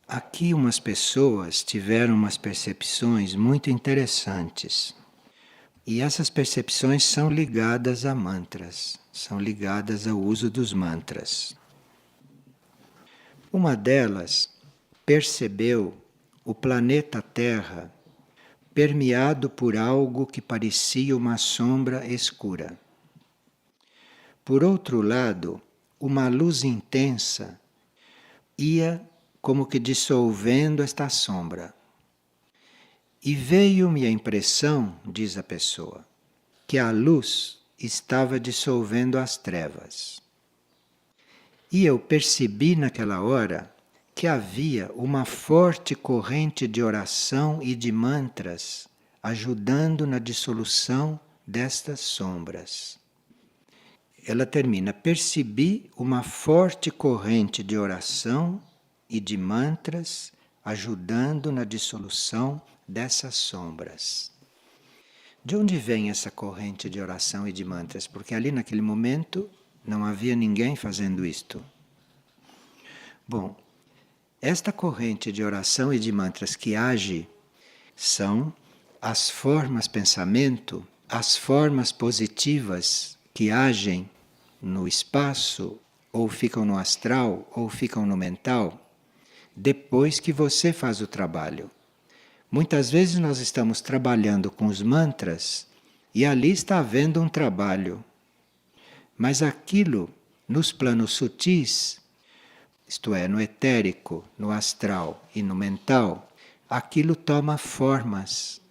Aqui umas pessoas tiveram umas percepções muito interessantes. E essas percepções são ligadas a mantras, são ligadas ao uso dos mantras. Uma delas percebeu o planeta Terra permeado por algo que parecia uma sombra escura. Por outro lado, uma luz intensa ia como que dissolvendo esta sombra. E veio-me a impressão, diz a pessoa, que a luz estava dissolvendo as trevas. E eu percebi naquela hora que havia uma forte corrente de oração e de mantras ajudando na dissolução destas sombras. Ela termina: percebi uma forte corrente de oração e de mantras ajudando na dissolução dessas sombras. De onde vem essa corrente de oração e de mantras? Porque ali naquele momento não havia ninguém fazendo isto. Bom, esta corrente de oração e de mantras que age são as formas pensamento, as formas positivas que agem no espaço, ou ficam no astral, ou ficam no mental, depois que você faz o trabalho. Muitas vezes nós estamos trabalhando com os mantras e ali está havendo um trabalho. Mas aquilo, nos planos sutis, isto é, no etérico, no astral e no mental, aquilo toma formas.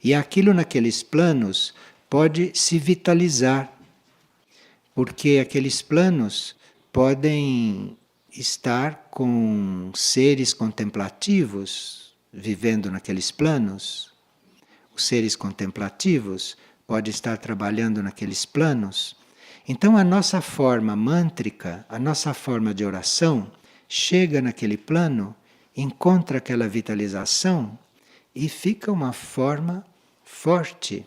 E aquilo naqueles planos pode se vitalizar, porque aqueles planos podem estar com seres contemplativos vivendo naqueles planos. Os seres contemplativos podem estar trabalhando naqueles planos. Então a nossa forma mântrica, a nossa forma de oração, chega naquele plano, encontra aquela vitalização e fica uma forma forte.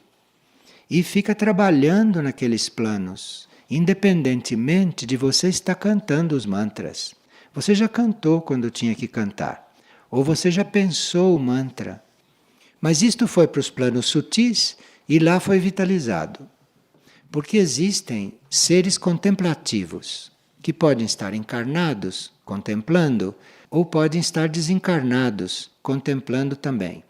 E fica trabalhando naqueles planos, independentemente de você estar cantando os mantras. Você já cantou quando tinha que cantar, ou você já pensou o mantra. Mas isto foi para os planos sutis e lá foi vitalizado. Porque existem seres contemplativos, que podem estar encarnados, contemplando, ou podem estar desencarnados, contemplando também.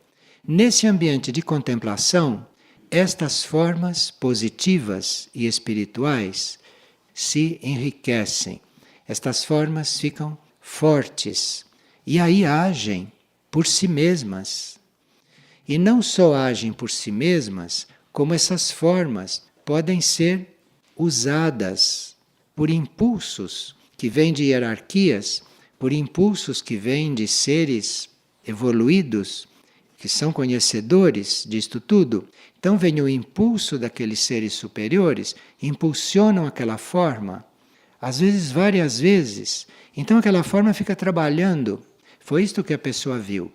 Nesse ambiente de contemplação, estas formas positivas e espirituais se enriquecem. Estas formas ficam fortes e aí agem por si mesmas. E não só agem por si mesmas, como essas formas podem ser usadas por impulsos que vêm de hierarquias, por impulsos que vêm de seres evoluídos, que são conhecedores disto tudo. Então vem o impulso daqueles seres superiores, impulsionam aquela forma, às vezes várias vezes. Então aquela forma fica trabalhando. Foi isto que a pessoa viu.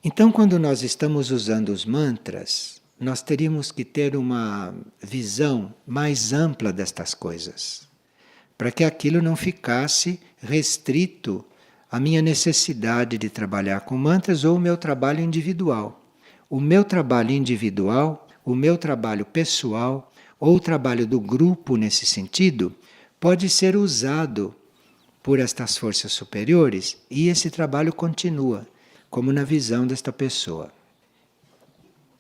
Então, quando nós estamos usando os mantras, nós teríamos que ter uma visão mais ampla destas coisas, para que aquilo não ficasse restrito à minha necessidade de trabalhar com mantras ou o meu trabalho individual. O meu trabalho individual, o meu trabalho pessoal ou o trabalho do grupo nesse sentido pode ser usado por estas forças superiores e esse trabalho continua, como na visão desta pessoa.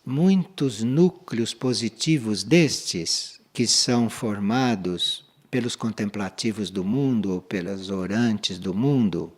Muitos núcleos positivos destes, que são formados pelos contemplativos do mundo ou pelas orantes do mundo,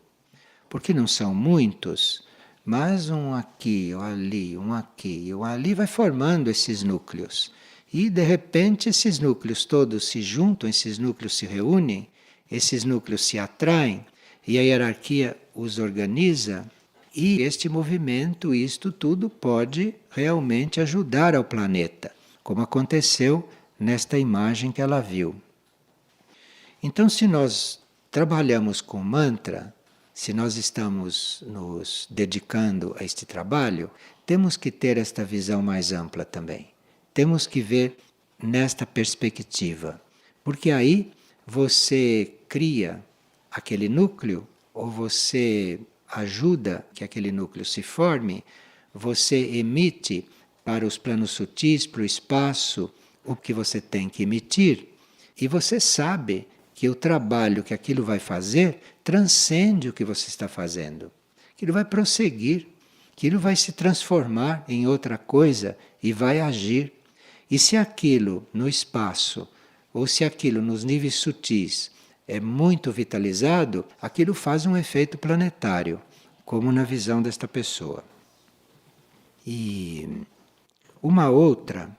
porque não são muitos, mas um aqui, um ali, um aqui, um ali, vai formando esses núcleos. E de repente esses núcleos todos se juntam, esses núcleos se reúnem, esses núcleos se atraem e a hierarquia os organiza. E este movimento, isto tudo pode realmente ajudar ao planeta, como aconteceu nesta imagem que ela viu. Então, se nós trabalhamos com mantra, se nós estamos nos dedicando a este trabalho, temos que ter esta visão mais ampla também. Temos que ver nesta perspectiva, porque aí você cria aquele núcleo ou você ajuda que aquele núcleo se forme, você emite para os planos sutis, para o espaço, o que você tem que emitir, e você sabe que o trabalho que aquilo vai fazer transcende o que você está fazendo. Aquilo vai prosseguir, aquilo vai se transformar em outra coisa e vai agir. E se aquilo no espaço, ou se aquilo nos níveis sutis é muito vitalizado, aquilo faz um efeito planetário, como na visão desta pessoa. E uma outra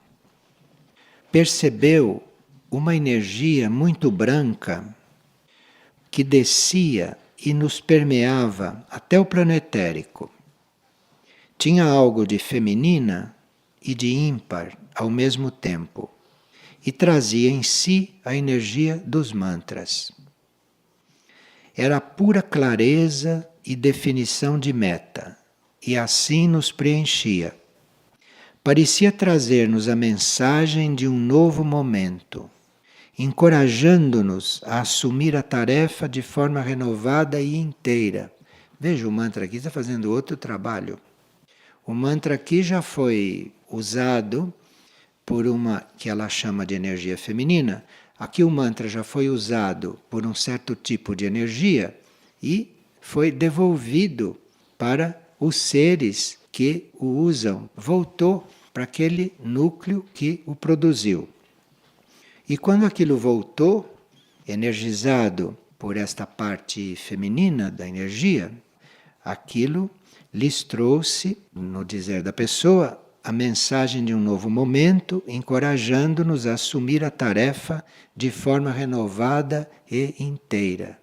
percebeu uma energia muito branca que descia e nos permeava até o plano etérico. Tinha algo de feminina e de ímpar ao mesmo tempo, e trazia em si a energia dos mantras. Era pura clareza e definição de meta, e assim nos preenchia. Parecia trazer-nos a mensagem de um novo momento, encorajando-nos a assumir a tarefa de forma renovada e inteira. Veja, o mantra aqui está fazendo outro trabalho. O mantra aqui já foi usado por uma que ela chama de energia feminina. Aqui o mantra já foi usado por um certo tipo de energia e foi devolvido para os seres que o usam. Voltou para aquele núcleo que o produziu. E quando aquilo voltou, energizado por esta parte feminina da energia, aquilo lhes trouxe, no dizer da pessoa, a mensagem de um novo momento, encorajando-nos a assumir a tarefa de forma renovada e inteira.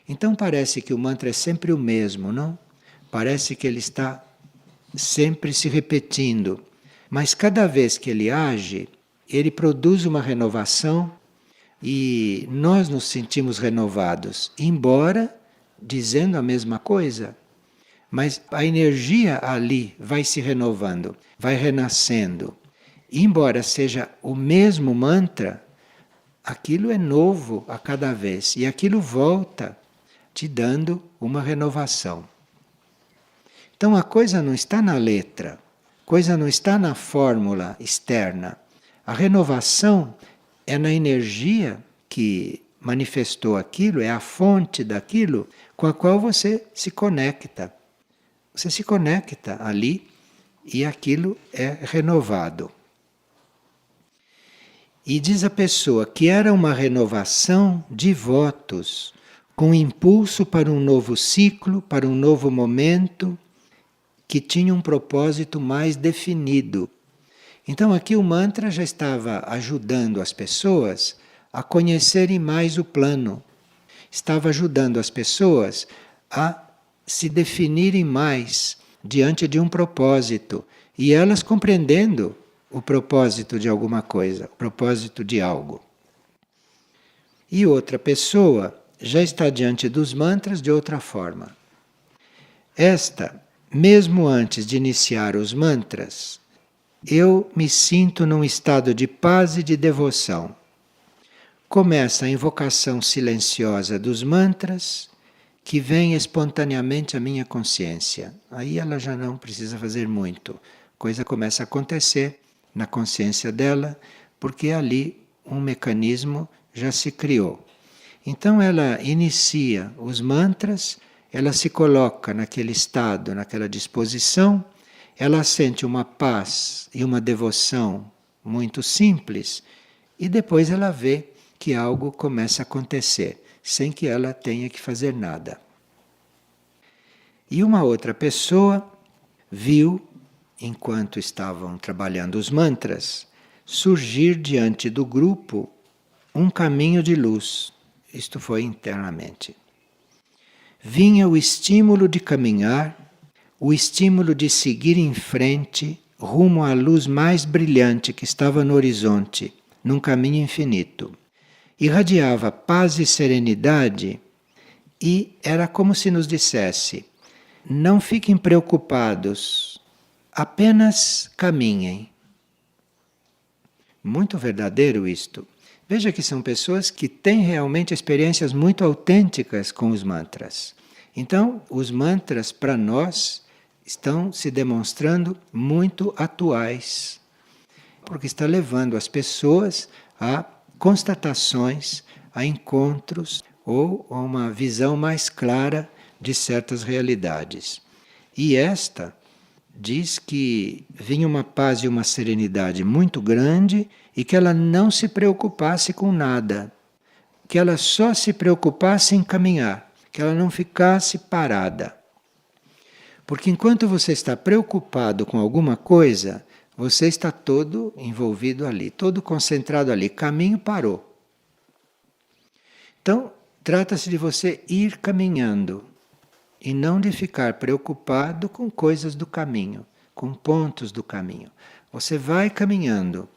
Então parece que o mantra é sempre o mesmo, não? Parece que ele está sempre se repetindo, mas cada vez que ele age, ele produz uma renovação e nós nos sentimos renovados, embora dizendo a mesma coisa. Mas a energia ali vai se renovando, vai renascendo. E embora seja o mesmo mantra, aquilo é novo a cada vez e aquilo volta te dando uma renovação. Então a coisa não está na letra, a coisa não está na fórmula externa. A renovação é na energia que manifestou aquilo, é a fonte daquilo com a qual você se conecta. Você se conecta ali e aquilo é renovado. E diz a pessoa que era uma renovação de votos, com impulso para um novo ciclo, para um novo momento, que tinha um propósito mais definido. Então aqui o mantra já estava ajudando as pessoas a conhecerem mais o plano. Estava ajudando as pessoas a se definirem mais diante de um propósito. E elas compreendendo o propósito de alguma coisa, o propósito de algo. E outra pessoa já está diante dos mantras de outra forma. Esta, mesmo antes de iniciar os mantras, eu me sinto num estado de paz e de devoção. Começa a invocação silenciosa dos mantras, que vem espontaneamente à minha consciência. Aí ela já não precisa fazer muito. A coisa começa a acontecer na consciência dela, porque ali um mecanismo já se criou. Então ela inicia os mantras, ela se coloca naquele estado, naquela disposição, ela sente uma paz e uma devoção muito simples, e depois ela vê que algo começa a acontecer, sem que ela tenha que fazer nada. E uma outra pessoa viu, enquanto estavam trabalhando os mantras, surgir diante do grupo um caminho de luz. Isto foi internamente. Vinha o estímulo de caminhar, o estímulo de seguir em frente rumo à luz mais brilhante que estava no horizonte, num caminho infinito. Irradiava paz e serenidade e era como se nos dissesse: não fiquem preocupados, apenas caminhem. Muito verdadeiro isto. Veja que são pessoas que têm realmente experiências muito autênticas com os mantras. Então, os mantras para nós estão se demonstrando muito atuais, porque está levando as pessoas a constatações, a encontros ou a uma visão mais clara de certas realidades. E esta diz que vinha uma paz e uma serenidade muito grande e que ela não se preocupasse com nada, que ela só se preocupasse em caminhar, que ela não ficasse parada. Porque enquanto você está preocupado com alguma coisa, você está todo envolvido ali, todo concentrado ali. Caminho parou. Então, trata-se de você ir caminhando e não de ficar preocupado com coisas do caminho, com pontos do caminho. Você vai caminhando,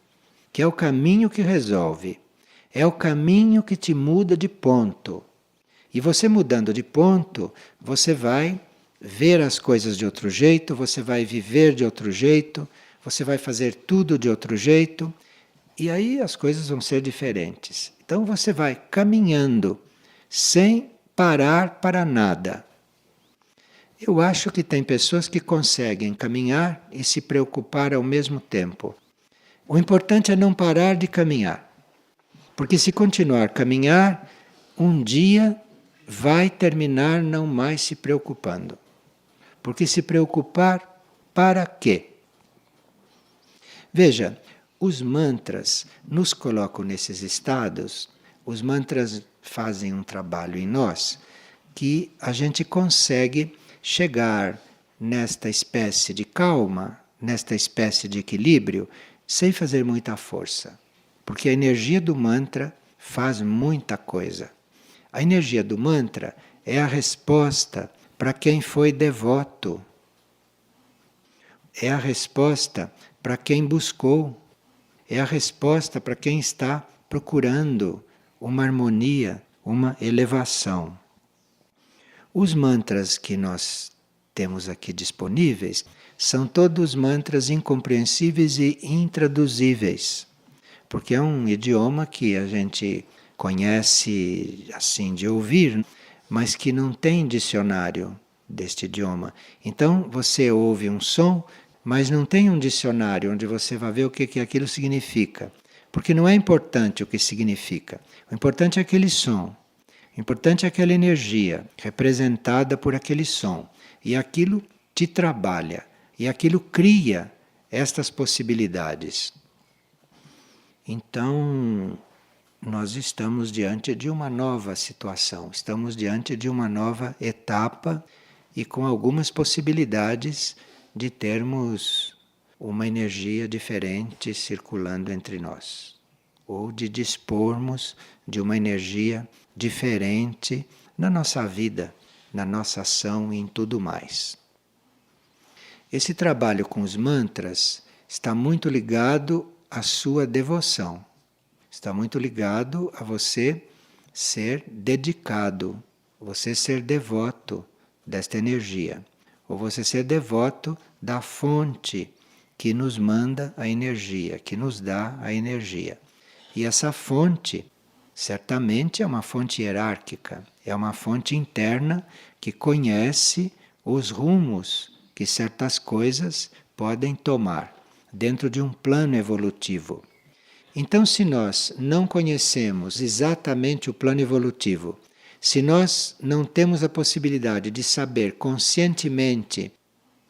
que é o caminho que resolve, é o caminho que te muda de ponto. E você mudando de ponto, você vai ver as coisas de outro jeito, você vai viver de outro jeito, você vai fazer tudo de outro jeito, e aí as coisas vão ser diferentes. Então você vai caminhando, sem parar para nada. Eu acho que tem pessoas que conseguem caminhar e se preocupar ao mesmo tempo. O importante é não parar de caminhar, porque se continuar a caminhar, um dia vai terminar não mais se preocupando. Porque se preocupar para quê? Veja, os mantras nos colocam nesses estados, os mantras fazem um trabalho em nós que a gente consegue chegar nesta espécie de calma, nesta espécie de equilíbrio, sem fazer muita força. Porque a energia do mantra faz muita coisa. A energia do mantra é a resposta para quem foi devoto. É a resposta para quem buscou. É a resposta para quem está procurando uma harmonia, uma elevação. Os mantras que nós temos aqui disponíveis são todos mantras incompreensíveis e intraduzíveis, porque é um idioma que a gente conhece assim de ouvir, mas que não tem dicionário deste idioma. Então você ouve um som, mas não tem um dicionário onde você vai ver o que aquilo significa. Porque não é importante o que significa. O importante é aquele som. O importante é aquela energia representada por aquele som. E aquilo te trabalha. E aquilo cria estas possibilidades. Então, nós estamos diante de uma nova situação. Estamos diante de uma nova etapa e com algumas possibilidades de termos uma energia diferente circulando entre nós, ou de dispormos de uma energia diferente na nossa vida, na nossa ação e em tudo mais. Esse trabalho com os mantras está muito ligado à sua devoção, está muito ligado a você ser dedicado, você ser devoto desta energia, ou você ser devoto da fonte que nos manda a energia, que nos dá a energia. E essa fonte, certamente, é uma fonte hierárquica, é uma fonte interna que conhece os rumos que certas coisas podem tomar dentro de um plano evolutivo. Então, se nós não conhecemos exatamente o plano evolutivo, se nós não temos a possibilidade de saber conscientemente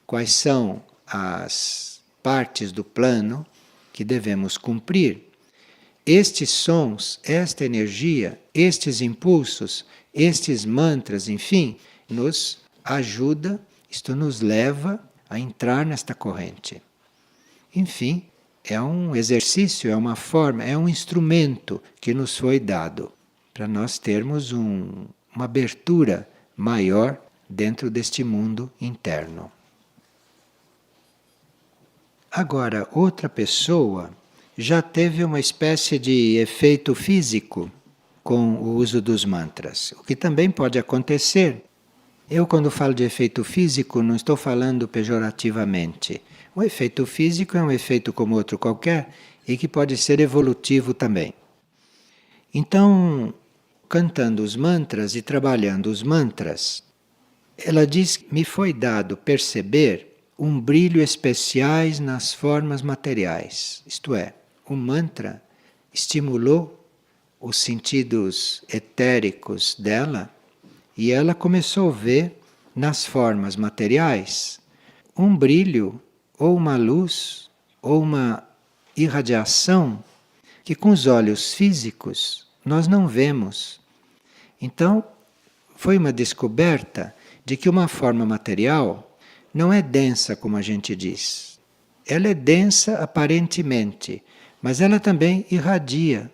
quais são as partes do plano que devemos cumprir, estes sons, esta energia, estes impulsos, estes mantras, enfim, nos ajuda, isto nos leva a entrar nesta corrente. Enfim, é um exercício, é uma forma, é um instrumento que nos foi dado para nós termos uma abertura maior dentro deste mundo interno. Agora, outra pessoa já teve uma espécie de efeito físico com o uso dos mantras, o que também pode acontecer. Eu, quando falo de efeito físico, não estou falando pejorativamente. O efeito físico é um efeito como outro qualquer e que pode ser evolutivo também. Então, cantando os mantras e trabalhando os mantras, Ela diz: me foi dado perceber um brilho especiais nas formas materiais. Isto é, o mantra estimulou os sentidos etéricos dela e ela começou a ver nas formas materiais um brilho ou uma luz ou uma irradiação que com os olhos físicos nós não vemos. Então, foi uma descoberta de que uma forma material não é densa, como a gente diz. Ela é densa aparentemente, mas ela também irradia.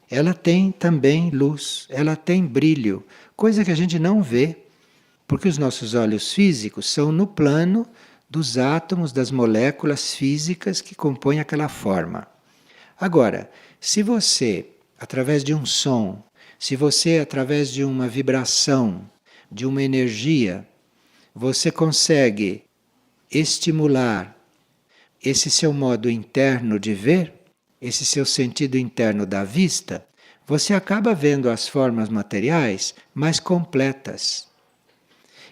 Ela tem também luz, ela tem brilho, coisa que a gente não vê, porque os nossos olhos físicos são no plano dos átomos, das moléculas físicas que compõem aquela forma. Agora, se você, através de um som, se você, através de uma vibração, de uma energia, você consegue estimular esse seu modo interno de ver, esse seu sentido interno da vista, você acaba vendo as formas materiais mais completas.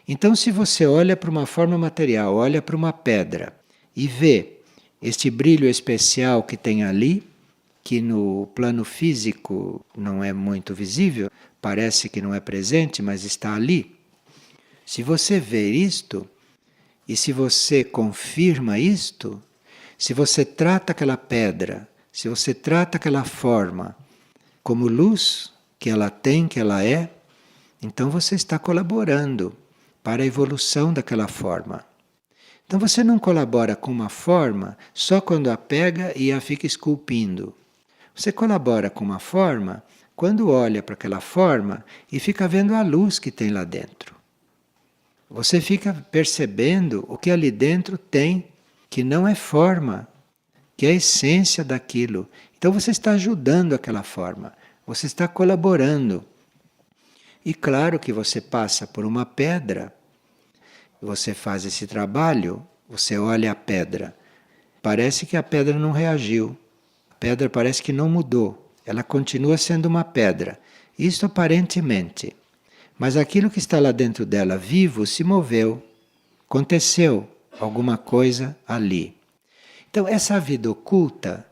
Então, se você olha para uma forma material, olha para uma pedra e vê este brilho especial que tem ali, que no plano físico não é muito visível, parece que não é presente, mas está ali. Se você vê isto, e se você confirma isto, se você trata aquela pedra, se você trata aquela forma como luz que ela tem, que ela é, então você está colaborando para a evolução daquela forma. Então você não colabora com uma forma só quando a pega e a fica esculpindo. Você colabora com uma forma quando olha para aquela forma e fica vendo a luz que tem lá dentro. Você fica percebendo o que ali dentro tem, que não é forma, que é a essência daquilo. Então você está ajudando aquela forma, você está colaborando. E claro que você passa por uma pedra, você faz esse trabalho, você olha a pedra, parece que a pedra não reagiu. A pedra parece que não mudou, ela continua sendo uma pedra. Isto aparentemente. Mas aquilo que está lá dentro dela vivo se moveu, aconteceu alguma coisa ali. Então, essa vida oculta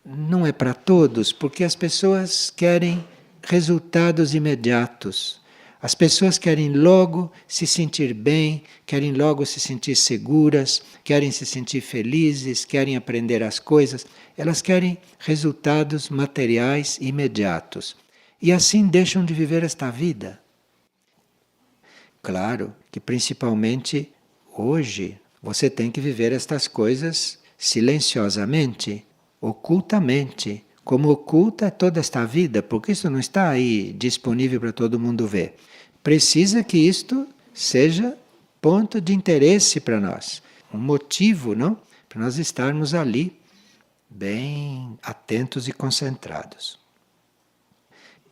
não é para todos, porque as pessoas querem resultados imediatos. As pessoas querem logo se sentir bem, querem logo se sentir seguras, querem se sentir felizes, querem aprender as coisas. Elas querem resultados materiais imediatos. E assim deixam de viver esta vida. Claro que principalmente hoje você tem que viver estas coisas silenciosamente, ocultamente. Como oculta é toda esta vida, porque isso não está aí disponível para todo mundo ver. Precisa que isto seja ponto de interesse para nós, um motivo, não? Para nós estarmos ali bem atentos e concentrados.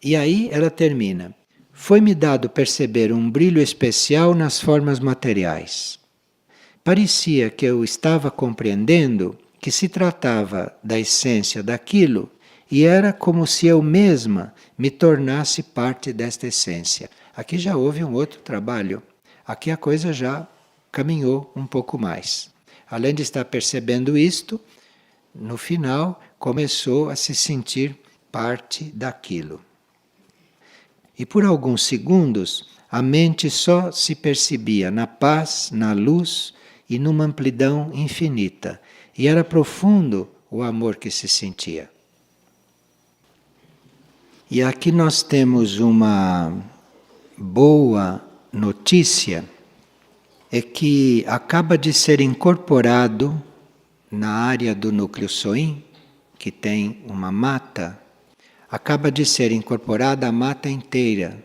E aí ela termina: foi-me dado perceber um brilho especial nas formas materiais. Parecia que eu estava compreendendo que se tratava da essência daquilo e era como se eu mesma me tornasse parte desta essência. Aqui já houve um outro trabalho. Aqui a coisa já caminhou um pouco mais. Além de estar percebendo isto, no final começou a se sentir parte daquilo. E por alguns segundos a mente só se percebia na paz, na luz e numa amplidão infinita. E era profundo o amor que se sentia. E aqui nós temos uma boa notícia, é que acaba de ser incorporado na área do núcleo Soim, que tem uma mata, acaba de ser incorporada a mata inteira,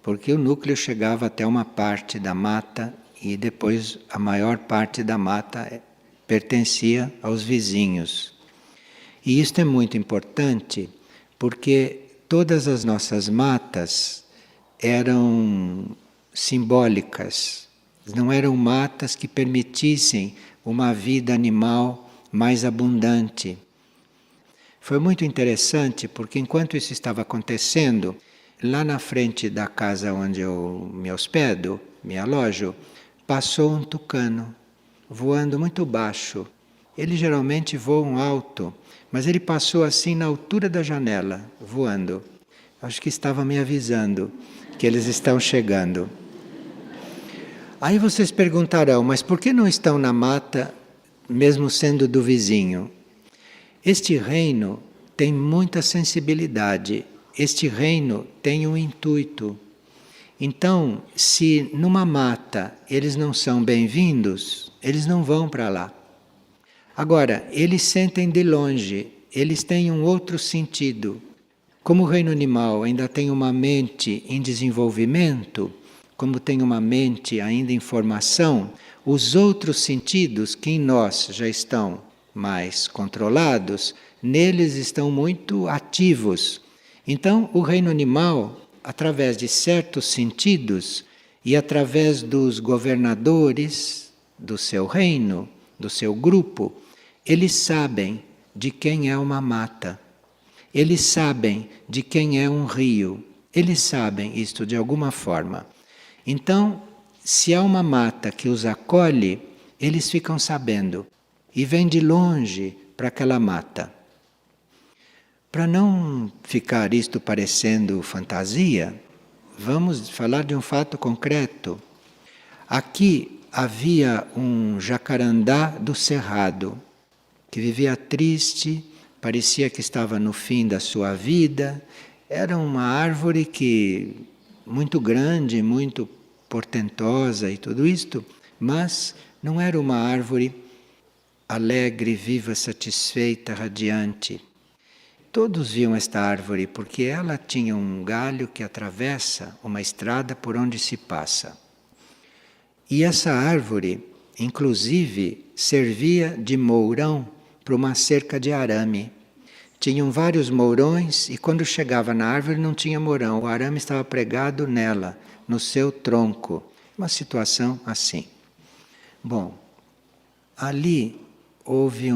porque o núcleo chegava até uma parte da mata e depois a maior parte da mata pertencia aos vizinhos. E isto é muito importante porque todas as nossas matas eram simbólicas, não eram matas que permitissem uma vida animal mais abundante. Foi muito interessante porque enquanto isso estava acontecendo, lá na frente da casa onde eu me hospedo, me alojo, passou um tucano, voando muito baixo. Eles geralmente voam alto, mas ele passou assim na altura da janela, voando. Acho que estava me avisando que eles estão chegando. Aí vocês perguntarão, mas por que não estão na mata, mesmo sendo do vizinho? Este reino tem muita sensibilidade, este reino tem um intuito. Então, se numa mata eles não são bem-vindos, eles não vão para lá. Agora, eles sentem de longe, eles têm um outro sentido. Como o reino animal ainda tem uma mente em desenvolvimento, como tem uma mente ainda em formação, os outros sentidos que em nós já estão mais controlados, neles estão muito ativos. Então, o reino animal, através de certos sentidos e através dos governadores do seu reino, do seu grupo, eles sabem de quem é uma mata. Eles sabem de quem é um rio. Eles sabem isto de alguma forma. Então, se há uma mata que os acolhe, eles ficam sabendo e vêm de longe para aquela mata. Para não ficar isto parecendo fantasia, vamos falar de um fato concreto. Aqui havia um jacarandá do cerrado, que vivia triste, parecia que estava no fim da sua vida. Era uma árvore que muito grande, muito portentosa e tudo isto, mas não era uma árvore alegre, viva, satisfeita, radiante. Todos viam esta árvore porque ela tinha um galho que atravessa uma estrada por onde se passa. E essa árvore, inclusive, servia de mourão para uma cerca de arame. Tinham vários mourões e quando chegava na árvore não tinha mourão, o arame estava pregado nela, no seu tronco. Uma situação assim. Bom, ali houve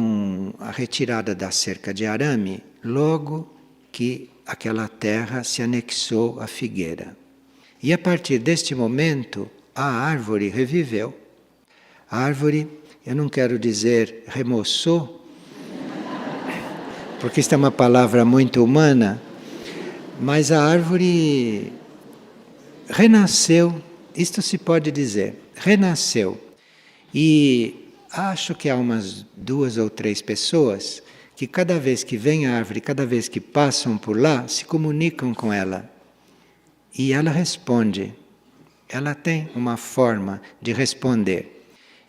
a retirada da cerca de arame logo que aquela terra se anexou à figueira. E a partir deste momento, a árvore reviveu. A árvore, eu não quero dizer remoçou, porque isto é uma palavra muito humana, mas a árvore renasceu, isto se pode dizer, renasceu. E acho que há umas 2 ou 3 pessoas que cada vez que vem a árvore, cada vez que passam por lá, se comunicam com ela. E ela responde. Ela tem uma forma de responder.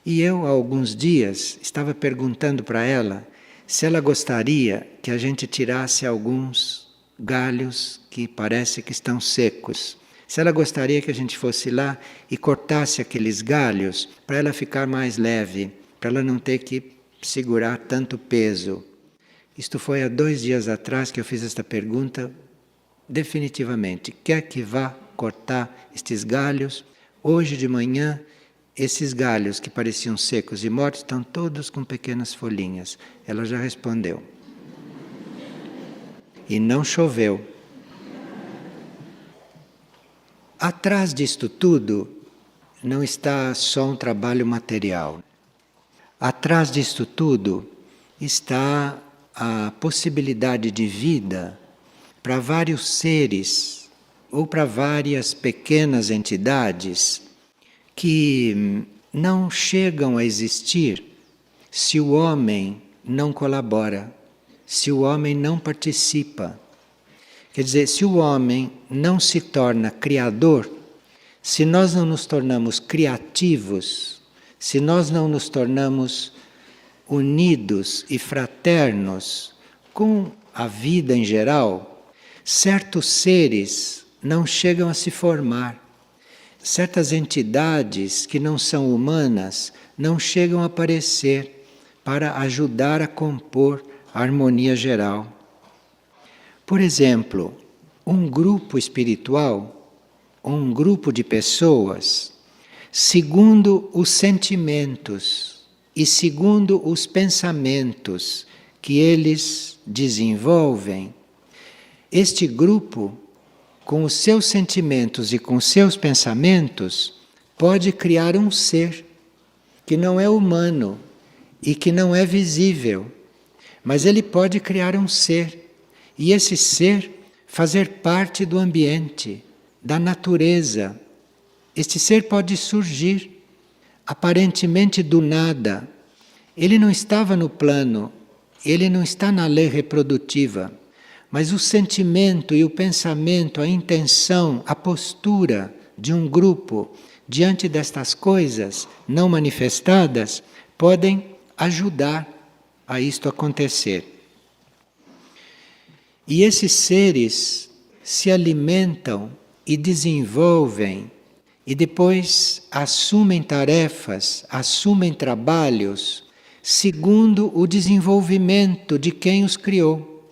E eu, há alguns dias, estava perguntando para ela se ela gostaria que a gente tirasse alguns galhos que parece que estão secos. Se ela gostaria que a gente fosse lá e cortasse aqueles galhos para ela ficar mais leve, para ela não ter que segurar tanto peso. Isto foi há 2 dias atrás que eu fiz esta pergunta. Definitivamente, quer que vá cortar estes galhos? Hoje de manhã, esses galhos que pareciam secos e mortos estão todos com pequenas folhinhas. Ela já respondeu. E não choveu. Atrás disto tudo não está só um trabalho material. Atrás disto tudo está a possibilidade de vida para vários seres ou para várias pequenas entidades que não chegam a existir se o homem não colabora, se o homem não participa. Quer dizer, se o homem não se torna criador, se nós não nos tornamos criativos, se nós não nos tornamos unidos e fraternos com a vida em geral, certos seres não chegam a se formar. Certas entidades que não são humanas não chegam a aparecer para ajudar a compor a harmonia geral. Por exemplo, um grupo espiritual, um grupo de pessoas, segundo os sentimentos e segundo os pensamentos que eles desenvolvem, este grupo com os seus sentimentos e com os seus pensamentos, pode criar um ser que não é humano e que não é visível, mas ele pode criar um ser, e esse ser fazer parte do ambiente, da natureza. Este ser pode surgir aparentemente do nada. Ele não estava no plano, ele não está na lei reprodutiva, mas o sentimento e o pensamento, a intenção, a postura de um grupo diante destas coisas não manifestadas podem ajudar a isto acontecer. E esses seres se alimentam e desenvolvem e depois assumem tarefas, assumem trabalhos segundo o desenvolvimento de quem os criou.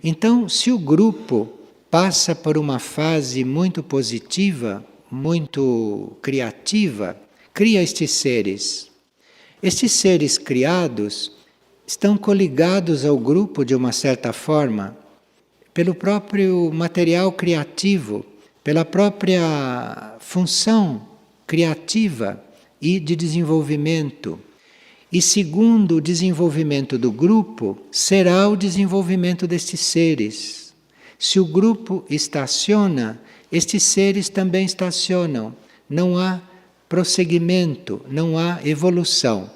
Então, se o grupo passa por uma fase muito positiva, muito criativa, cria estes seres. Estes seres criados estão coligados ao grupo de uma certa forma, pelo próprio material criativo, pela própria função criativa e de desenvolvimento. E segundo o desenvolvimento do grupo, será o desenvolvimento destes seres. Se o grupo estaciona, estes seres também estacionam. Não há prosseguimento, não há evolução.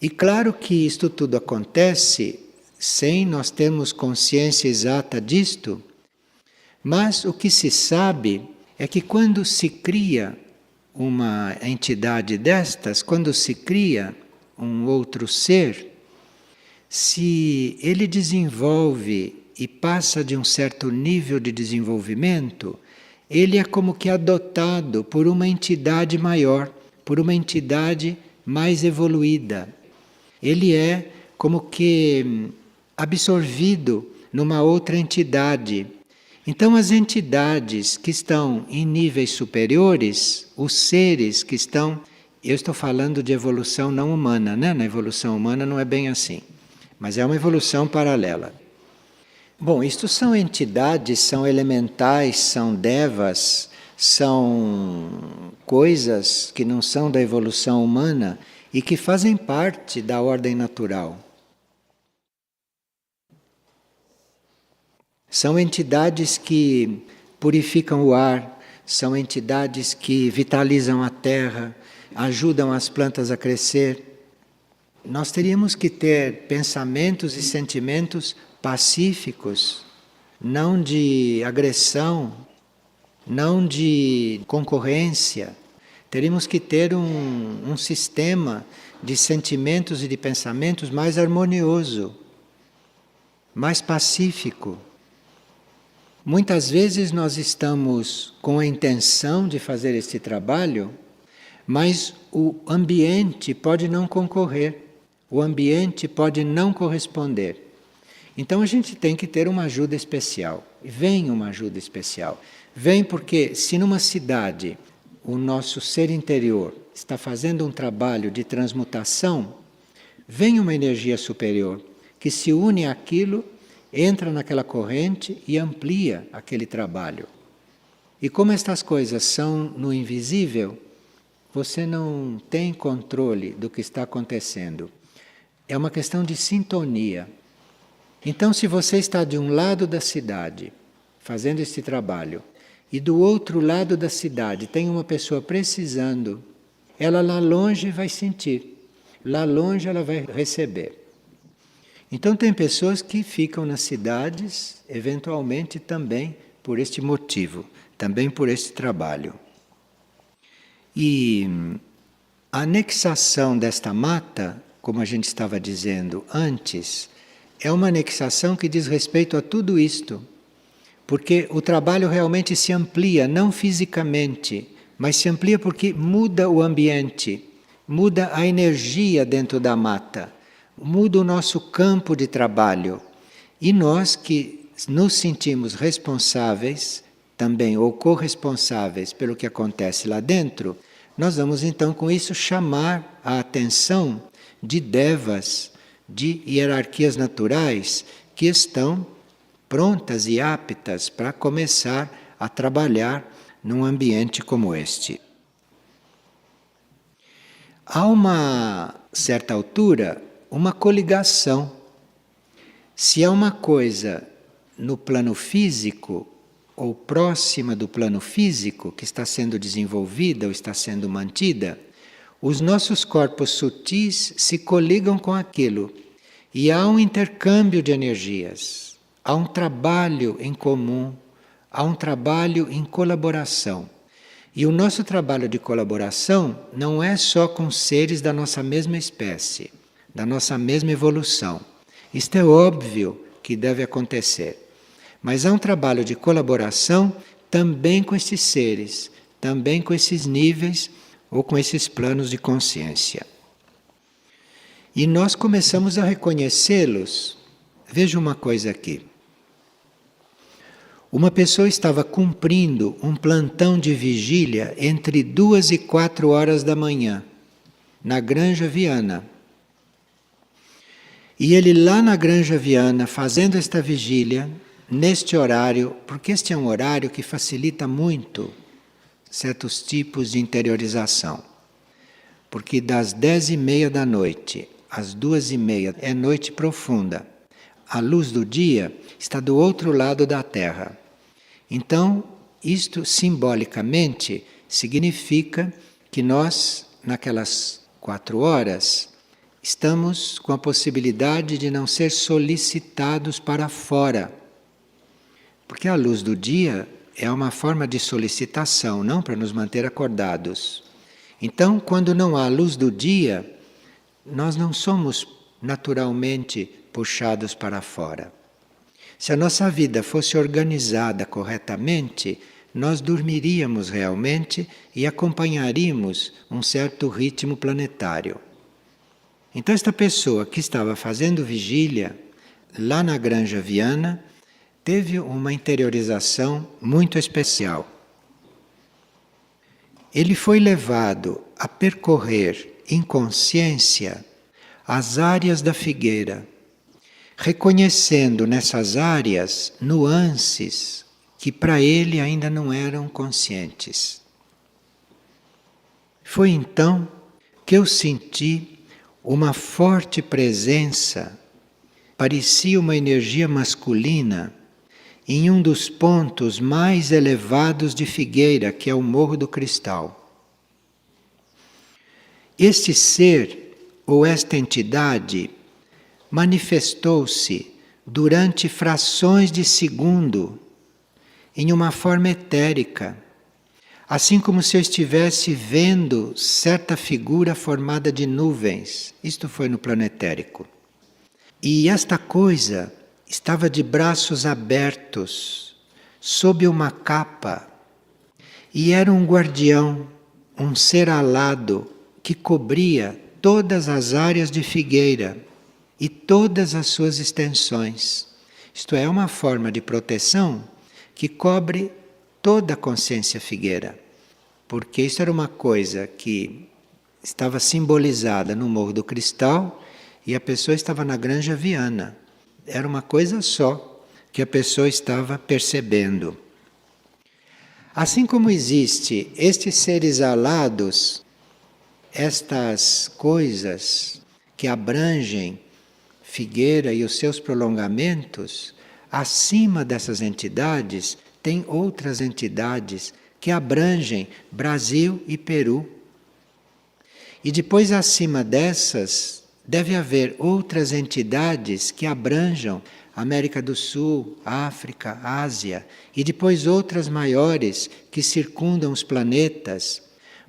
E claro que isto tudo acontece sem nós termos consciência exata disto, mas o que se sabe é que quando se cria uma entidade destas, quando se cria um outro ser, se ele desenvolve e passa de um certo nível de desenvolvimento, ele é como que adotado por uma entidade maior, por uma entidade mais evoluída. Ele é como que absorvido numa outra entidade. Então, as entidades que estão em níveis superiores, os seres que estão. Eu estou falando de evolução não humana, né? Na evolução humana não é bem assim, mas é uma evolução paralela. Bom, isto são entidades, são elementais, são devas, são coisas que não são da evolução humana e que fazem parte da ordem natural. São entidades que purificam o ar, são entidades que vitalizam a terra, ajudam as plantas a crescer. Nós teríamos que ter pensamentos e sentimentos pacíficos, não de agressão, não de concorrência. Teríamos que ter um sistema de sentimentos e de pensamentos mais harmonioso, mais pacífico. Muitas vezes nós estamos com a intenção de fazer este trabalho, mas o ambiente pode não concorrer, o ambiente pode não corresponder. Então a gente tem que ter uma ajuda especial. E vem uma ajuda especial. Vem porque se numa cidade o nosso ser interior está fazendo um trabalho de transmutação, vem uma energia superior que se une àquilo, entra naquela corrente e amplia aquele trabalho. E como estas coisas são no invisível, você não tem controle do que está acontecendo. É uma questão de sintonia. Então, se você está de um lado da cidade, fazendo este trabalho, e do outro lado da cidade tem uma pessoa precisando, ela lá longe vai sentir, lá longe ela vai receber. Então, tem pessoas que ficam nas cidades, eventualmente também por este motivo, também por este trabalho. E a anexação desta mata, como a gente estava dizendo antes, é uma anexação que diz respeito a tudo isto. Porque o trabalho realmente se amplia, não fisicamente, mas se amplia porque muda o ambiente, muda a energia dentro da mata, muda o nosso campo de trabalho. E nós que nos sentimos responsáveis também, ou corresponsáveis pelo que acontece lá dentro, nós vamos então com isso chamar a atenção de devas, de hierarquias naturais que estão prontas e aptas para começar a trabalhar num ambiente como este. Há uma certa altura, uma coligação. Se há uma coisa no plano físico ou próxima do plano físico que está sendo desenvolvida ou está sendo mantida, os nossos corpos sutis se coligam com aquilo e há um intercâmbio de energias, há um trabalho em comum, há um trabalho em colaboração. E o nosso trabalho de colaboração não é só com seres da nossa mesma espécie, da nossa mesma evolução. Isto é óbvio que deve acontecer. Mas há um trabalho de colaboração também com esses seres, também com esses níveis ou com esses planos de consciência. E nós começamos a reconhecê-los. Veja uma coisa aqui. Uma pessoa estava cumprindo um plantão de vigília entre 2 e 4 horas da manhã, na Granja Viana. E ele lá na Granja Viana, fazendo esta vigília, neste horário, porque este é um horário que facilita muito certos tipos de interiorização. Porque das 10h30 da noite às 2h30 é noite profunda. A luz do dia está do outro lado da Terra. Então, isto simbolicamente significa que nós, naquelas 4 horas, estamos com a possibilidade de não ser solicitados para fora. Porque a luz do dia é uma forma de solicitação, não para nos manter acordados. Então, quando não há luz do dia, nós não somos naturalmente puxados para fora. Se a nossa vida fosse organizada corretamente, nós dormiríamos realmente e acompanharíamos um certo ritmo planetário. Então esta pessoa que estava fazendo vigília lá na Granja Viana teve uma interiorização muito especial. Ele foi levado a percorrer em consciência as áreas da figueira, reconhecendo nessas áreas nuances que para ele ainda não eram conscientes. Foi então que eu senti uma forte presença, parecia uma energia masculina, em um dos pontos mais elevados de Figueira, que é o Morro do Cristal. Este ser, ou esta entidade, manifestou-se durante frações de segundo, em uma forma etérica, assim como se eu estivesse vendo certa figura formada de nuvens. Isto foi no plano etérico. E esta coisa estava de braços abertos, sob uma capa, e era um guardião, um ser alado, que cobria todas as áreas de Figueira e todas as suas extensões. Isto é, uma forma de proteção que cobre toda a consciência figueira, porque isso era uma coisa que estava simbolizada no Morro do Cristal e a pessoa estava na Granja Viana. Era uma coisa só que a pessoa estava percebendo. Assim como existe estes seres alados, estas coisas que abrangem Figueira e os seus prolongamentos, acima dessas entidades tem outras entidades que abrangem Brasil e Peru. E depois, acima dessas, deve haver outras entidades que abranjam América do Sul, África, Ásia, e depois outras maiores que circundam os planetas.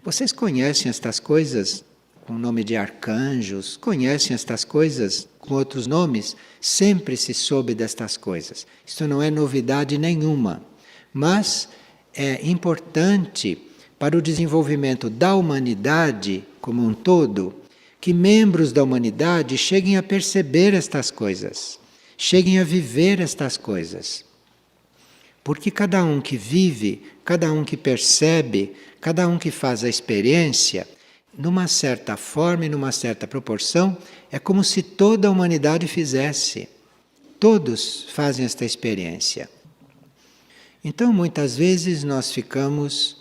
Vocês conhecem estas coisas com o nome de arcanjos, conhecem estas coisas com outros nomes? Sempre se soube destas coisas. Isto não é novidade nenhuma, mas é importante para o desenvolvimento da humanidade como um todo, que membros da humanidade cheguem a perceber estas coisas, cheguem a viver estas coisas. Porque cada um que vive, cada um que percebe, cada um que faz a experiência, numa certa forma e numa certa proporção, é como se toda a humanidade fizesse. Todos fazem esta experiência. Então, muitas vezes nós ficamos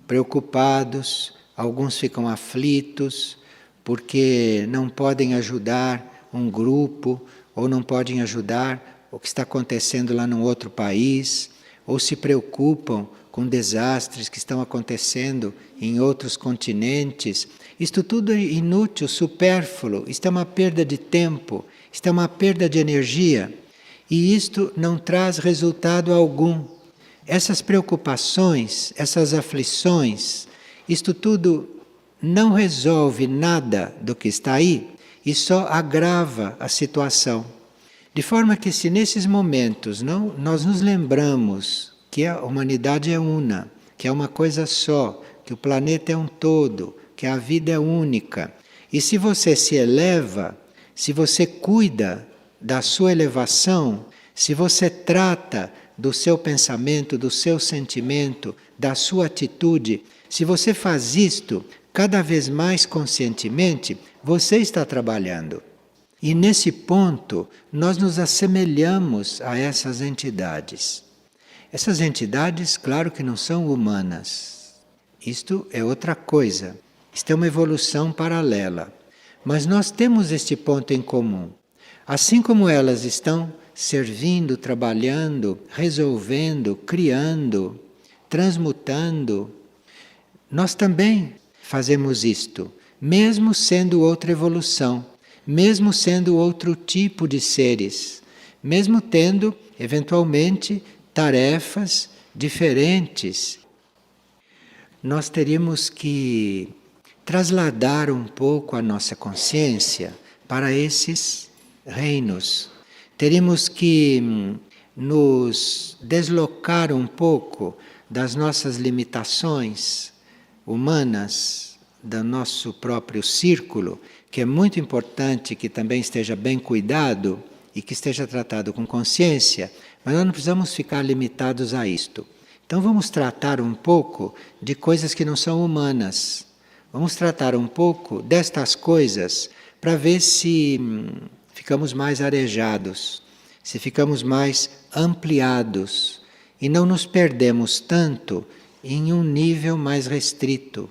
preocupados, alguns ficam aflitos, porque não podem ajudar um grupo, ou não podem ajudar o que está acontecendo lá num outro país, ou se preocupam com desastres que estão acontecendo em outros continentes. Isto tudo é inútil, supérfluo, isto é uma perda de tempo, isto é uma perda de energia, e isto não traz resultado algum. Essas preocupações, essas aflições, isto tudo não resolve nada do que está aí e só agrava a situação. De forma que se nesses momentos nós nos lembramos que a humanidade é una, que é uma coisa só, que o planeta é um todo, que a vida é única, e se você se eleva, se você cuida da sua elevação, se você trata do seu pensamento, do seu sentimento, da sua atitude, se você faz isto cada vez mais conscientemente, você está trabalhando. E nesse ponto, nós nos assemelhamos a essas entidades. Essas entidades, claro que não são humanas. Isto é outra coisa. Isto é uma evolução paralela. Mas nós temos este ponto em comum. Assim como elas estão servindo, trabalhando, resolvendo, criando, transmutando, nós também fazemos isto, mesmo sendo outra evolução, mesmo sendo outro tipo de seres, mesmo tendo, eventualmente, tarefas diferentes. Nós teríamos que trasladar um pouco a nossa consciência para esses reinos. Teríamos que nos deslocar um pouco das nossas limitações humanas, do nosso próprio círculo, que é muito importante que também esteja bem cuidado e que esteja tratado com consciência, mas nós não precisamos ficar limitados a isto. Então vamos tratar um pouco de coisas que não são humanas. Vamos tratar um pouco destas coisas para ver se ficamos mais arejados, se ficamos mais ampliados e não nos perdemos tanto em um nível mais restrito.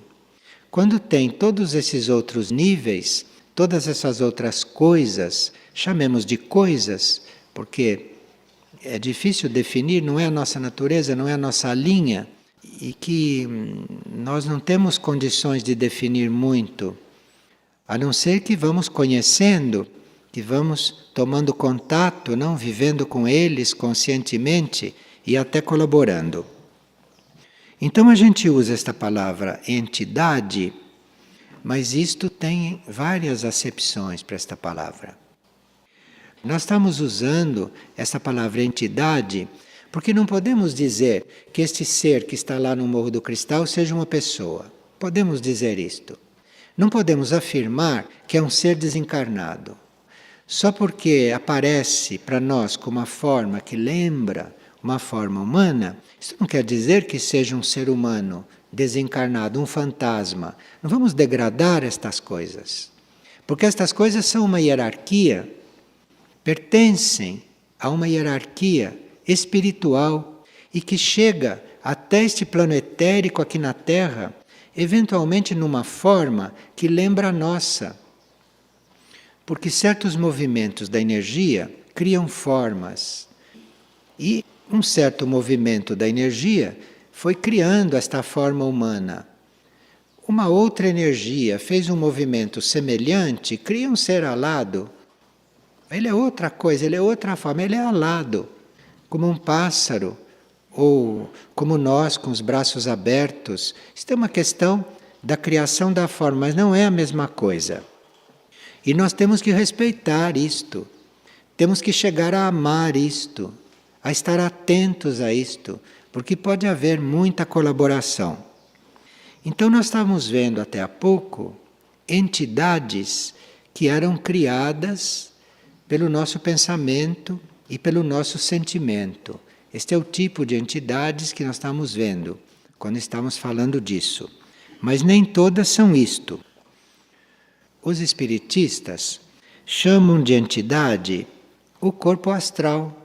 Quando tem todos esses outros níveis, todas essas outras coisas, chamemos de coisas, porque é difícil definir, não é a nossa natureza, não é a nossa linha, e que nós não temos condições de definir muito, a não ser que vamos conhecendo, que vamos tomando contato, não vivendo com eles conscientemente e até colaborando. Então a gente usa esta palavra entidade, mas isto tem várias acepções para esta palavra. Nós estamos usando essa palavra entidade porque não podemos dizer que este ser que está lá no Morro do Cristal seja uma pessoa. Podemos dizer isto. Não podemos afirmar que é um ser desencarnado. Só porque aparece para nós com uma forma que lembra uma forma humana, isso não quer dizer que seja um ser humano desencarnado, um fantasma. Não vamos degradar estas coisas. Porque estas coisas são uma hierarquia, pertencem a uma hierarquia espiritual e que chega até este plano etérico aqui na Terra, eventualmente numa forma que lembra a nossa. Porque certos movimentos da energia criam formas. E um certo movimento da energia foi criando esta forma humana. Uma outra energia fez um movimento semelhante, cria um ser alado. Ele é outra coisa, ele é outra forma, ele é alado, como um pássaro, ou como nós com os braços abertos. Isto é uma questão da criação da forma, mas não é a mesma coisa. E nós temos que respeitar isto, temos que chegar a amar isto, a estar atentos a isto, porque pode haver muita colaboração. Então nós estávamos vendo até há pouco entidades que eram criadas pelo nosso pensamento e pelo nosso sentimento. Este é o tipo de entidades que nós estamos vendo quando estamos falando disso. Mas nem todas são isto. Os espiritistas chamam de entidade o corpo astral,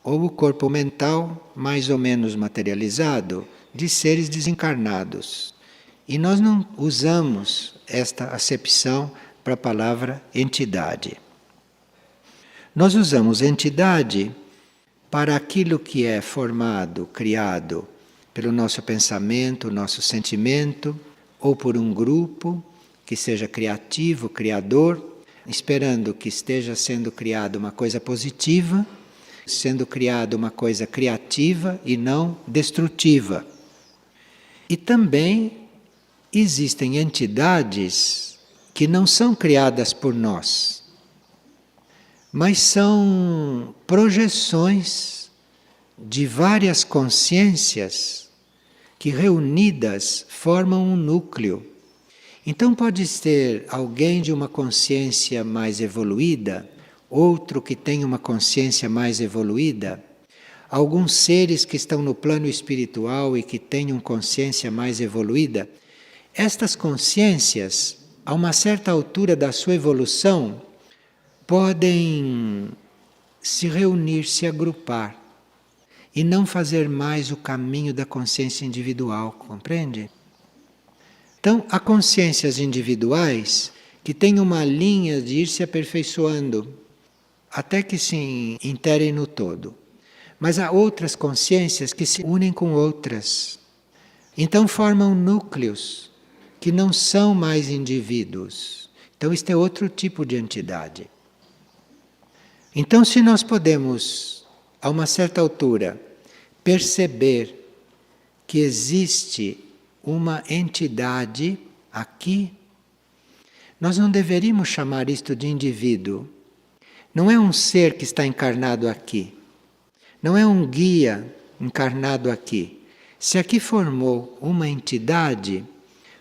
ou o corpo mental mais ou menos materializado de seres desencarnados. E nós não usamos esta acepção para a palavra entidade. Nós usamos entidade para aquilo que é formado, criado pelo nosso pensamento, nosso sentimento, ou por um grupo que seja criativo, criador, esperando que esteja sendo criada uma coisa positiva, sendo criada uma coisa criativa e não destrutiva. E também existem entidades que não são criadas por nós, mas são projeções de várias consciências que reunidas formam um núcleo. Então pode ser alguém de uma consciência mais evoluída, outro que tem uma consciência mais evoluída, alguns seres que estão no plano espiritual e que tenham consciência mais evoluída. Estas consciências, a uma certa altura da sua evolução, podem se reunir, se agrupar e não fazer mais o caminho da consciência individual, compreende? Então, há consciências individuais que têm uma linha de ir se aperfeiçoando até que se interem no todo. Mas há outras consciências que se unem com outras. Então formam núcleos que não são mais indivíduos. Então, isto é outro tipo de entidade. Então, se nós podemos, a uma certa altura, perceber que existe uma entidade aqui, nós não deveríamos chamar isto de indivíduo. Não é um ser que está encarnado aqui. Não é um guia encarnado aqui. Se aqui formou uma entidade,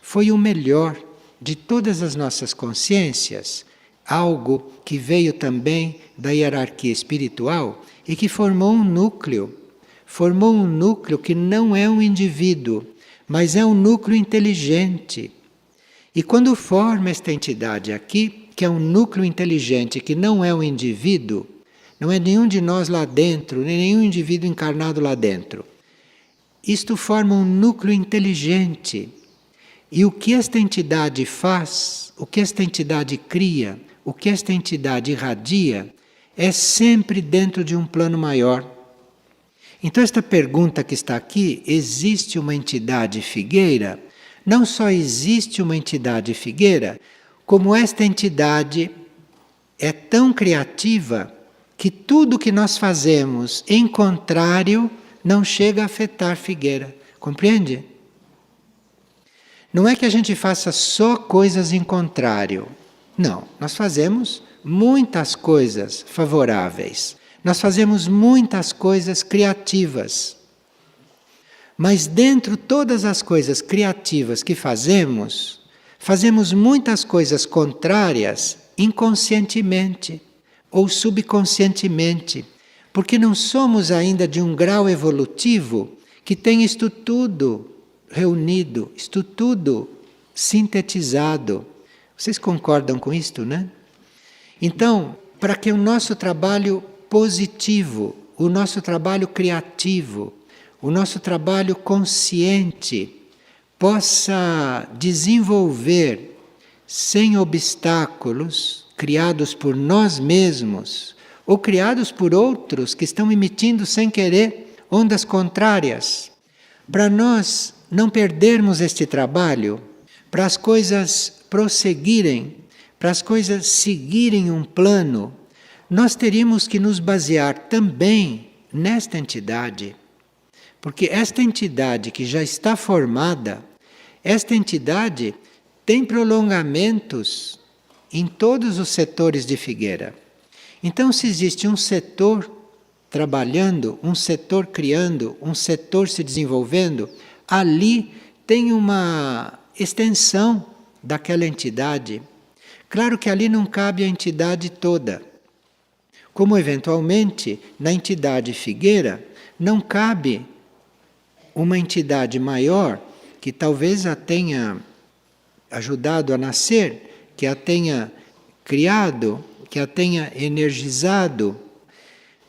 foi o melhor de todas as nossas consciências, algo que veio também da hierarquia espiritual e que formou um núcleo que não é um indivíduo, mas é um núcleo inteligente. E quando forma esta entidade aqui, que é um núcleo inteligente, que não é um indivíduo, não é nenhum de nós lá dentro, nem nenhum indivíduo encarnado lá dentro. Isto forma um núcleo inteligente. E o que esta entidade faz, o que esta entidade cria, o que esta entidade irradia, é sempre dentro de um plano maior. Então esta pergunta que está aqui, existe uma entidade figueira? Não só existe uma entidade figueira, como esta entidade é tão criativa que tudo que nós fazemos em contrário não chega a afetar Figueira. Compreende? Não é que a gente faça só coisas em contrário. Não, nós fazemos muitas coisas favoráveis. Nós fazemos muitas coisas criativas. Mas dentro de todas as coisas criativas que fazemos muitas coisas contrárias inconscientemente ou subconscientemente, porque não somos ainda de um grau evolutivo que tem isto tudo reunido, isto tudo sintetizado. Vocês concordam com isto, né? Então, para que o nosso trabalho positivo, o nosso trabalho criativo, o nosso trabalho consciente possa desenvolver sem obstáculos criados por nós mesmos ou criados por outros que estão emitindo sem querer ondas contrárias. Para nós não perdermos este trabalho, para as coisas prosseguirem, para as coisas seguirem um plano, nós teríamos que nos basear também nesta entidade. Porque esta entidade que já está formada, esta entidade tem prolongamentos em todos os setores de Figueira. Então, se existe um setor trabalhando, um setor criando, um setor se desenvolvendo, ali tem uma extensão daquela entidade. Claro que ali não cabe a entidade toda. Como eventualmente na entidade Figueira não cabe uma entidade maior que talvez a tenha ajudado a nascer, que a tenha criado, que a tenha energizado,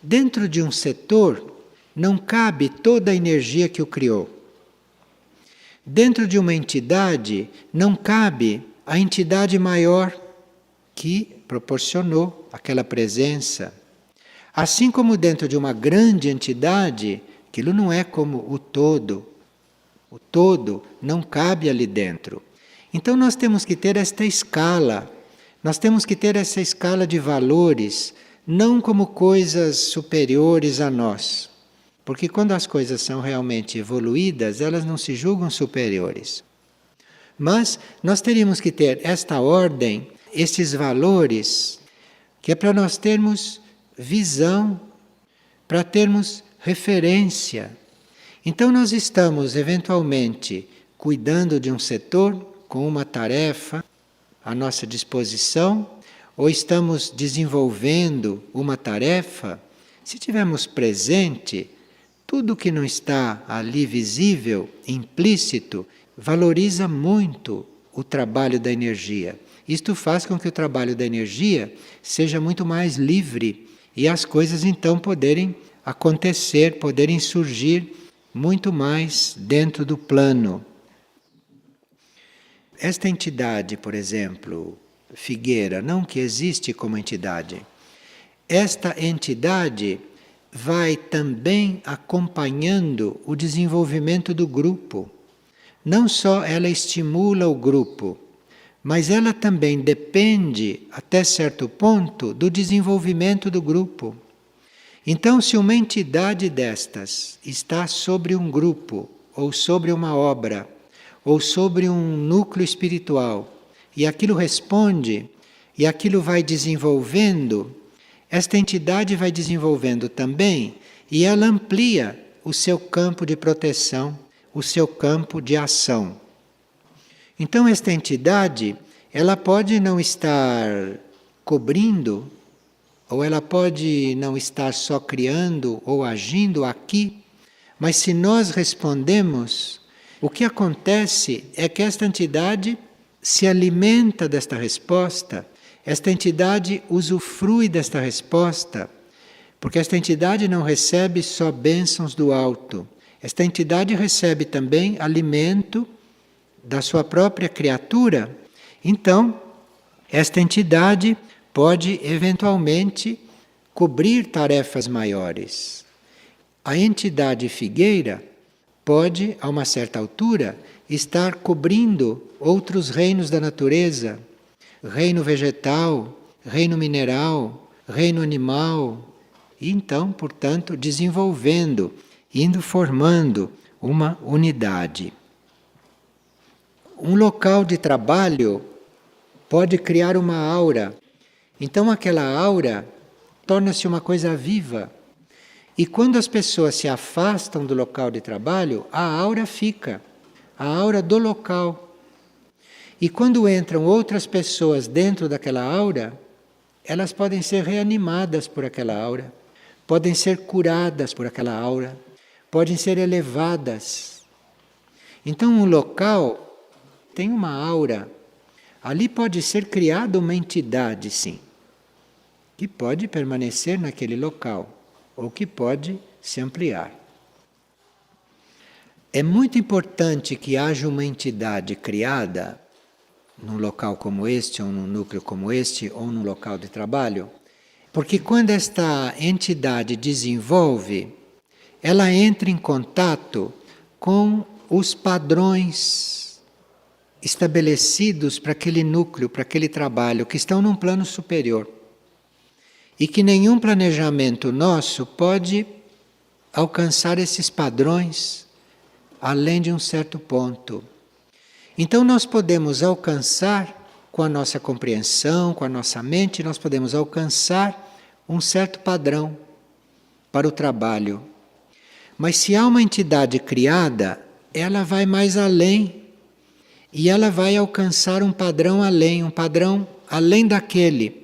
dentro de um setor não cabe toda a energia que o criou. Dentro de uma entidade não cabe a entidade maior que proporcionou aquela presença. Assim como dentro de uma grande entidade, aquilo não é como o todo. O todo não cabe ali dentro. Então nós temos que ter esta escala. Nós temos que ter essa escala de valores, não como coisas superiores a nós. Porque quando as coisas são realmente evoluídas, elas não se julgam superiores. Mas nós teríamos que ter esta ordem, estes valores, que é para nós termos visão, para termos referência. Então nós estamos, eventualmente, cuidando de um setor, com uma tarefa à nossa disposição, ou estamos desenvolvendo uma tarefa, se tivermos presente, tudo que não está ali visível, implícito, valoriza muito o trabalho da energia. Isto faz com que o trabalho da energia seja muito mais livre e as coisas então poderem acontecer, poderem surgir muito mais dentro do plano. Esta entidade, por exemplo, Figueira, não que existe como entidade, esta entidade vai também acompanhando o desenvolvimento do grupo. Não só ela estimula o grupo, mas ela também depende, até certo ponto, do desenvolvimento do grupo. Então, se uma entidade destas está sobre um grupo, ou sobre uma obra, ou sobre um núcleo espiritual, e aquilo responde, e aquilo vai desenvolvendo, esta entidade vai desenvolvendo também, e ela amplia o seu campo de proteção, o seu campo de ação. Então esta entidade, ela pode não estar cobrindo, ou ela pode não estar só criando ou agindo aqui, mas se nós respondemos, o que acontece é que esta entidade se alimenta desta resposta, esta entidade usufrui desta resposta, porque esta entidade não recebe só bênçãos do alto, esta entidade recebe também alimento da sua própria criatura. Então, esta entidade pode eventualmente cobrir tarefas maiores. A entidade figueira pode, a uma certa altura, estar cobrindo outros reinos da natureza, reino vegetal, reino mineral, reino animal, e então, portanto, desenvolvendo, indo formando uma unidade. Um local de trabalho pode criar uma aura. Então aquela aura torna-se uma coisa viva. E quando as pessoas se afastam do local de trabalho, a aura fica, a aura do local. E quando entram outras pessoas dentro daquela aura, elas podem ser reanimadas por aquela aura, podem ser curadas por aquela aura, podem ser elevadas. Então um local tem uma aura. Ali pode ser criada uma entidade, sim, que pode permanecer naquele local, ou que pode se ampliar. É muito importante que haja uma entidade criada num local como este, ou num núcleo como este, ou num local de trabalho, porque quando esta entidade desenvolve, ela entra em contato com os padrões estabelecidos para aquele núcleo, para aquele trabalho, que estão num plano superior. E que nenhum planejamento nosso pode alcançar esses padrões além de um certo ponto. Então nós podemos alcançar, com a nossa compreensão, com a nossa mente, nós podemos alcançar um certo padrão para o trabalho. Mas se há uma entidade criada, ela vai mais além e ela vai alcançar um padrão além daquele.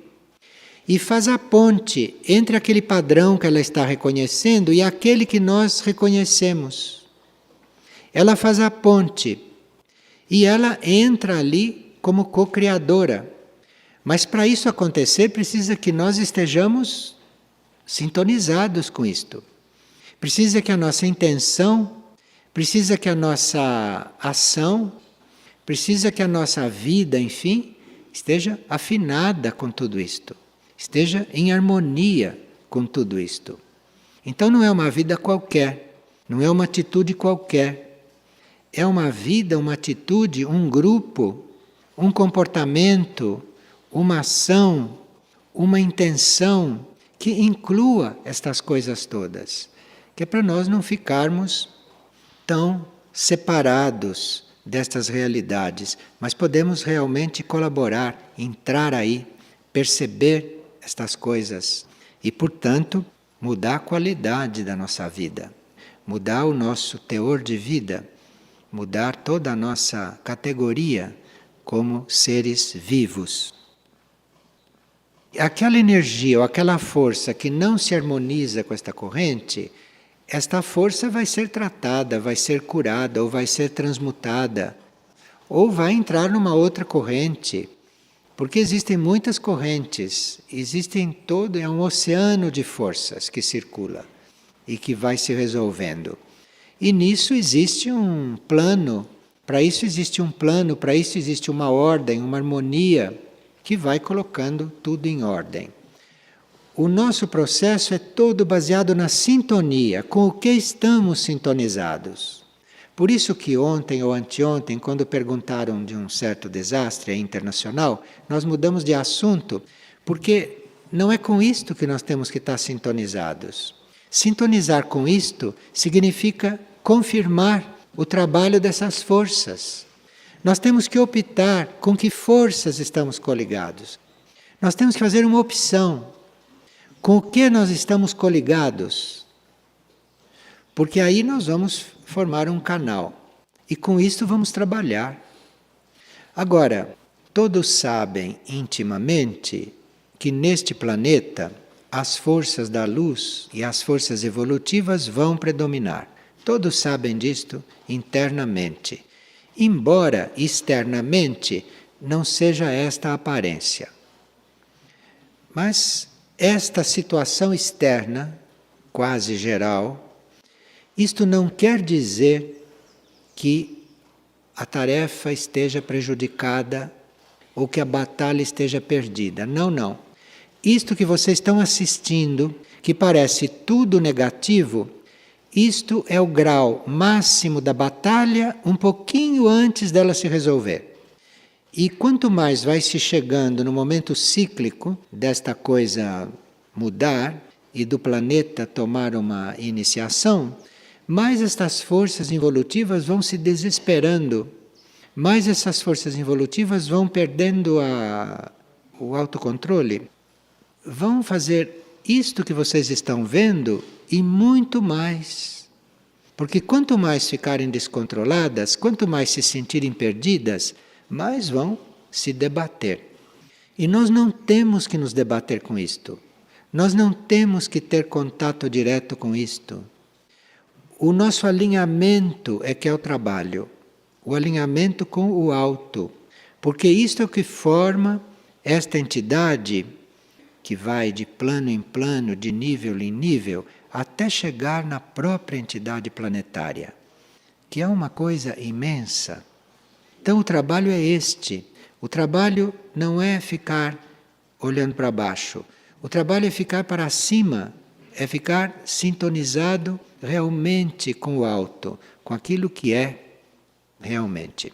E faz a ponte entre aquele padrão que ela está reconhecendo e aquele que nós reconhecemos. Ela faz a ponte e ela entra ali como co-criadora. Mas para isso acontecer, precisa que nós estejamos sintonizados com isto. Precisa que a nossa intenção, precisa que a nossa ação, precisa que a nossa vida, enfim, esteja afinada com tudo isto, esteja em harmonia com tudo isto. Então não é uma vida qualquer, não é uma atitude qualquer. É uma vida, uma atitude, um grupo, um comportamento, uma ação, uma intenção que inclua estas coisas todas, que é para nós não ficarmos tão separados destas realidades, mas podemos realmente colaborar, entrar aí, perceber estas coisas e, portanto, mudar a qualidade da nossa vida, mudar o nosso teor de vida, mudar toda a nossa categoria como seres vivos. Aquela energia ou aquela força que não se harmoniza com esta corrente, esta força vai ser tratada, vai ser curada, ou vai ser transmutada, ou vai entrar numa outra corrente. Porque existem muitas correntes, é um oceano de forças que circula e que vai se resolvendo. E nisso existe um plano, para isso existe um plano, para isso existe uma ordem, uma harmonia, que vai colocando tudo em ordem. O nosso processo é todo baseado na sintonia, com o que estamos sintonizados. Por isso que ontem ou anteontem, quando perguntaram de um certo desastre internacional, nós mudamos de assunto, porque não é com isto que nós temos que estar sintonizados. Sintonizar com isto significa confirmar o trabalho dessas forças. Nós temos que optar com que forças estamos coligados. Nós temos que fazer uma opção. Com o que nós estamos coligados? Porque aí nós vamos formar um canal. E com isso vamos trabalhar. Agora, todos sabem intimamente que neste planeta as forças da luz e as forças evolutivas vão predominar. Todos sabem disto internamente. Embora externamente não seja esta a aparência. Mas esta situação externa, quase geral, isto não quer dizer que a tarefa esteja prejudicada ou que a batalha esteja perdida. Não, não. Isto que vocês estão assistindo, que parece tudo negativo, isto é o grau máximo da batalha, um pouquinho antes dela se resolver. E quanto mais vai se chegando no momento cíclico desta coisa mudar e do planeta tomar uma iniciação, mais estas forças involutivas vão se desesperando, mais essas forças involutivas vão perdendo o autocontrole, vão fazer isto que vocês estão vendo e muito mais. Porque quanto mais ficarem descontroladas, quanto mais se sentirem perdidas, mais vão se debater. E nós não temos que nos debater com isto. Nós não temos que ter contato direto com isto. O nosso alinhamento é que é o trabalho. O alinhamento com o alto. Porque isto é o que forma esta entidade que vai de plano em plano, de nível em nível, até chegar na própria entidade planetária, que é uma coisa imensa. Então o trabalho é este. O trabalho não é ficar olhando para baixo. O trabalho é ficar para cima, é ficar sintonizado realmente com o alto, com aquilo que é realmente.